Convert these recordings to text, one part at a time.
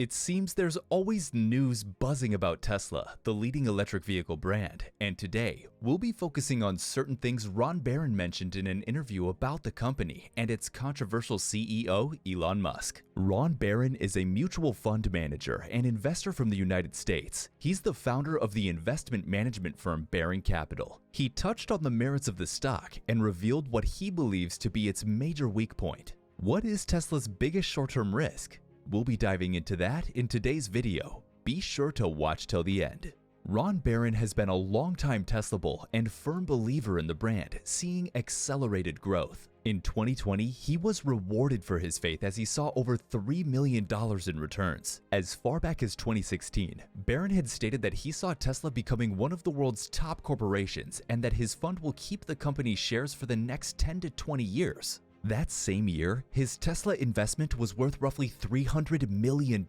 It seems there's always news buzzing about Tesla, the leading electric vehicle brand, and today we'll be focusing on certain things Ron Barron mentioned in an interview about the company and its controversial CEO, Elon Musk. Ron Barron is a mutual fund manager and investor from the United States. He's the founder of the investment management firm Barron Capital. He touched on the merits of the stock and revealed what he believes to be its major weak point. What is Tesla's biggest short-term risk? We'll be diving into that in today's video. Be sure to watch till the end. Ron Barron has been a longtime Tesla bull and firm believer in the brand, seeing accelerated growth. In 2020, he was rewarded for his faith as he saw over $3 million in returns. As far back as 2016, Barron had stated that he saw Tesla becoming one of the world's top corporations and that his fund will keep the company's shares for the next 10 to 20 years. That same year, his Tesla investment was worth roughly $300 million,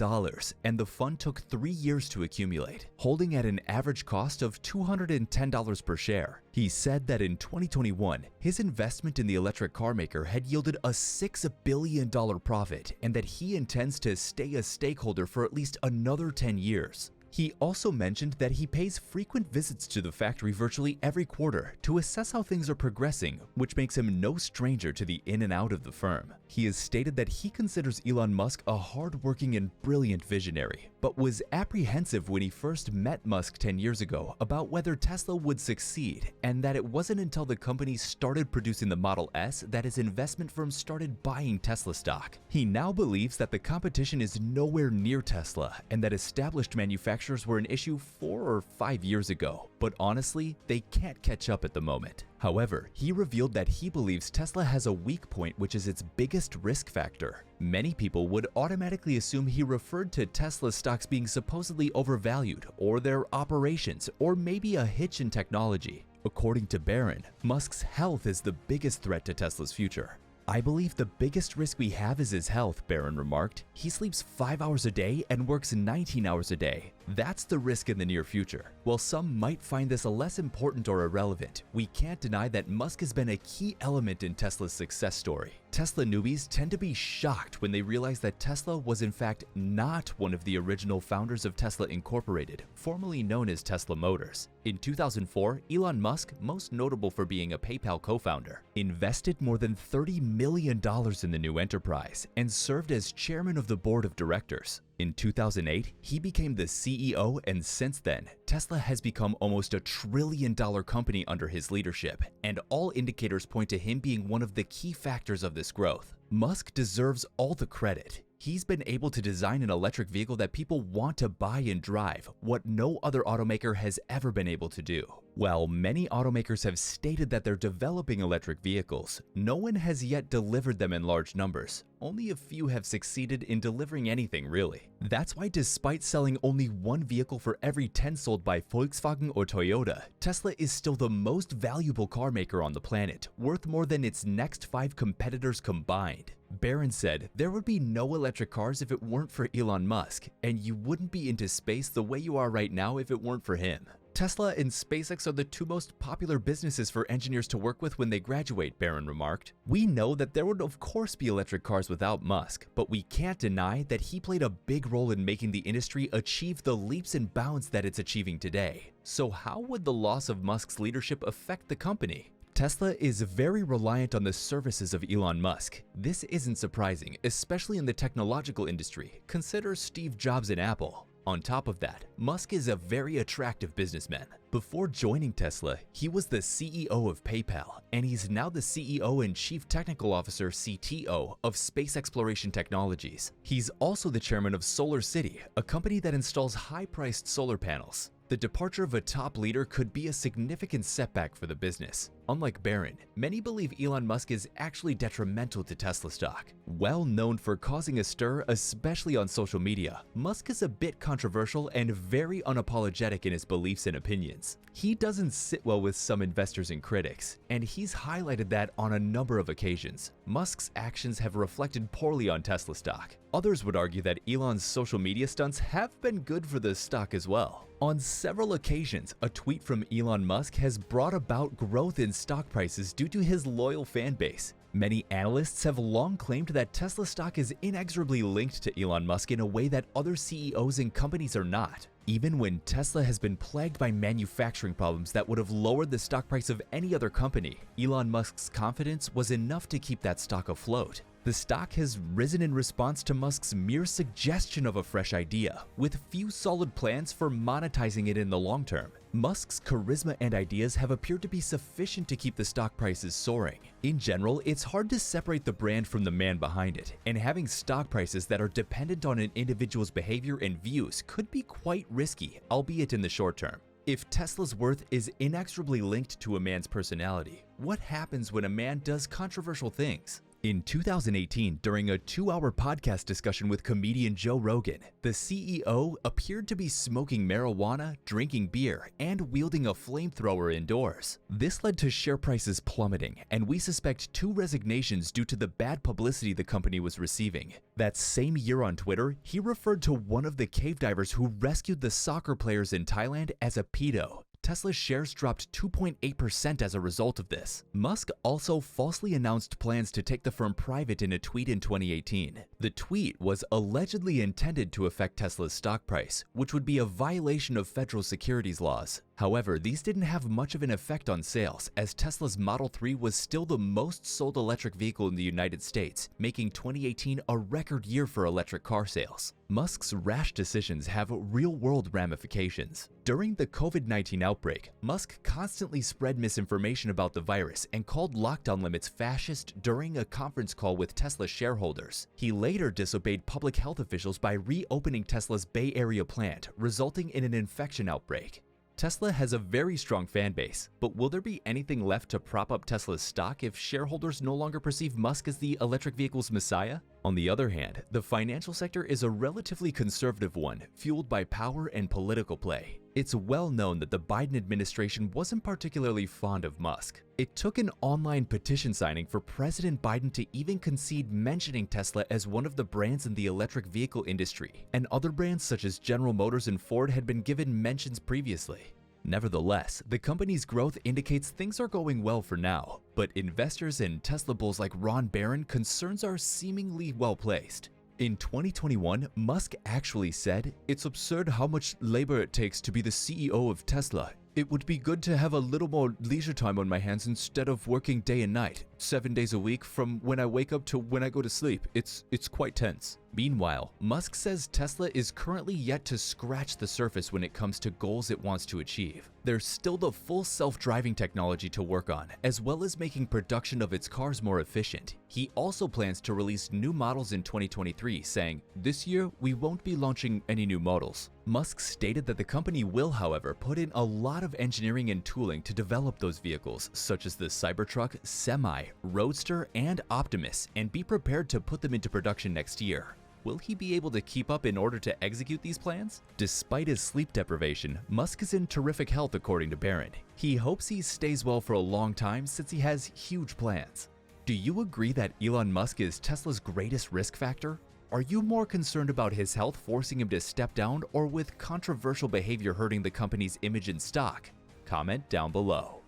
and the fund took 3 years to accumulate, holding at an average cost of $210 per share. He said that in 2021, his investment in the electric car maker had yielded a $6 billion profit and that he intends to stay a stakeholder for at least another 10 years. He also mentioned that he pays frequent visits to the factory virtually every quarter to assess how things are progressing, which makes him no stranger to the in and out of the firm. He has stated that he considers Elon Musk a hard-working and brilliant visionary, but was apprehensive when he first met Musk 10 years ago about whether Tesla would succeed, and that it wasn't until the company started producing the Model S that his investment firm started buying Tesla stock. He now believes that the competition is nowhere near Tesla and that established manufacturers were an issue 4 or 5 years ago, but honestly, they can't catch up at the moment. However, he revealed that he believes Tesla has a weak point, which is its biggest risk factor. Many people would automatically assume he referred to Tesla stocks being supposedly overvalued, or their operations, or maybe a hitch in technology. According to Barron, Musk's health is the biggest threat to Tesla's future. "I believe the biggest risk we have is his health," Barron remarked. "He sleeps 5 hours a day and works 19 hours a day. That's the risk in the near future." While some might find this less important or irrelevant, we can't deny that Musk has been a key element in Tesla's success story. Tesla newbies tend to be shocked when they realize that Tesla was in fact not one of the original founders of Tesla Incorporated, formerly known as Tesla Motors. In 2004, Elon Musk, most notable for being a PayPal co-founder, invested more than $30 million in the new enterprise and served as chairman of the board of directors. In 2008, he became the CEO, and since then, Tesla has become almost $1 trillion company under his leadership, and all indicators point to him being one of the key factors of this growth. Musk deserves all the credit. He's been able to design an electric vehicle that people want to buy and drive, what no other automaker has ever been able to do. While many automakers have stated that they're developing electric vehicles, no one has yet delivered them in large numbers. Only a few have succeeded in delivering anything, really. That's why despite selling only 1 vehicle for every 10 sold by Volkswagen or Toyota, Tesla is still the most valuable car maker on the planet, worth more than its next 5 competitors combined. Barron said there would be no electric cars if it weren't for Elon Musk, and you wouldn't be into space the way you are right now if it weren't for him. Tesla and SpaceX are the 2 most popular businesses for engineers to work with when they graduate, Barron remarked. "We know that there would of course be electric cars without Musk, but we can't deny that he played a big role in making the industry achieve the leaps and bounds that it's achieving today. So how would the loss of Musk's leadership affect the company?" Tesla is very reliant on the services of Elon Musk. This isn't surprising, especially in the technological industry. Consider Steve Jobs and Apple. On top of that, Musk is a very attractive businessman. Before joining Tesla, he was the CEO of PayPal, and he's now the CEO and Chief Technical Officer (CTO) of Space Exploration Technologies. He's also the chairman of SolarCity, a company that installs high-priced solar panels. The departure of a top leader could be a significant setback for the business. Unlike Barron, many believe Elon Musk is actually detrimental to Tesla stock. Well known for causing a stir, especially on social media, Musk is a bit controversial and very unapologetic in his beliefs and opinions. He doesn't sit well with some investors and critics, and he's highlighted that on a number of occasions. Musk's actions have reflected poorly on Tesla stock. Others would argue that Elon's social media stunts have been good for the stock as well. On several occasions, a tweet from Elon Musk has brought about growth in stock prices due to his loyal fan base. Many analysts have long claimed that Tesla stock is inexorably linked to Elon Musk in a way that other CEOs and companies are not. Even when Tesla has been plagued by manufacturing problems that would have lowered the stock price of any other company, Elon Musk's confidence was enough to keep that stock afloat. The stock has risen in response to Musk's mere suggestion of a fresh idea, with few solid plans for monetizing it in the long term. Musk's charisma and ideas have appeared to be sufficient to keep the stock prices soaring. In general, it's hard to separate the brand from the man behind it, and having stock prices that are dependent on an individual's behavior and views could be quite risky, albeit in the short term. If Tesla's worth is inexorably linked to a man's personality, what happens when a man does controversial things? In 2018, during a 2-hour podcast discussion with comedian Joe Rogan, the CEO appeared to be smoking marijuana, drinking beer, and wielding a flamethrower indoors. This led to share prices plummeting, and we suspect 2 resignations due to the bad publicity the company was receiving. That same year on Twitter, he referred to one of the cave divers who rescued the soccer players in Thailand as a pedo. Tesla's shares dropped 2.8% as a result of this. Musk also falsely announced plans to take the firm private in a tweet in 2018. The tweet was allegedly intended to affect Tesla's stock price, which would be a violation of federal securities laws. However, these didn't have much of an effect on sales, as Tesla's Model 3 was still the most sold electric vehicle in the United States, making 2018 a record year for electric car sales. Musk's rash decisions have real-world ramifications. During the COVID-19 outbreak, Musk constantly spread misinformation about the virus and called lockdown limits fascist during a conference call with Tesla shareholders. He later disobeyed public health officials by reopening Tesla's Bay Area plant, resulting in an infection outbreak. Tesla has a very strong fan base, but will there be anything left to prop up Tesla's stock if shareholders no longer perceive Musk as the electric vehicle's messiah? On the other hand, the financial sector is a relatively conservative one, fueled by power and political play. It's well known that the Biden administration wasn't particularly fond of Musk. It took an online petition signing for President Biden to even concede mentioning Tesla as one of the brands in the electric vehicle industry, and other brands such as General Motors and Ford had been given mentions previously. Nevertheless, the company's growth indicates things are going well for now, but investors and Tesla bulls like Ron Barron concerns are seemingly well placed. In 2021, Musk actually said, "It's absurd how much labor it takes to be the CEO of Tesla. It would be good to have a little more leisure time on my hands instead of working day and night, 7 days a week from when I wake up to when I go to sleep. It's quite tense." Meanwhile, Musk says Tesla is currently yet to scratch the surface when it comes to goals it wants to achieve. There's still the full self-driving technology to work on, as well as making production of its cars more efficient. He also plans to release new models in 2023, saying, "This year, we won't be launching any new models." Musk stated that the company will, however, put in a lot of engineering and tooling to develop those vehicles, such as the Cybertruck, Semi, Roadster, and Optimus, and be prepared to put them into production next year. Will he be able to keep up in order to execute these plans? Despite his sleep deprivation, Musk is in terrific health according to Barron. He hopes he stays well for a long time since he has huge plans. Do you agree that Elon Musk is Tesla's greatest risk factor? Are you more concerned about his health forcing him to step down, or with controversial behavior hurting the company's image and stock? Comment down below.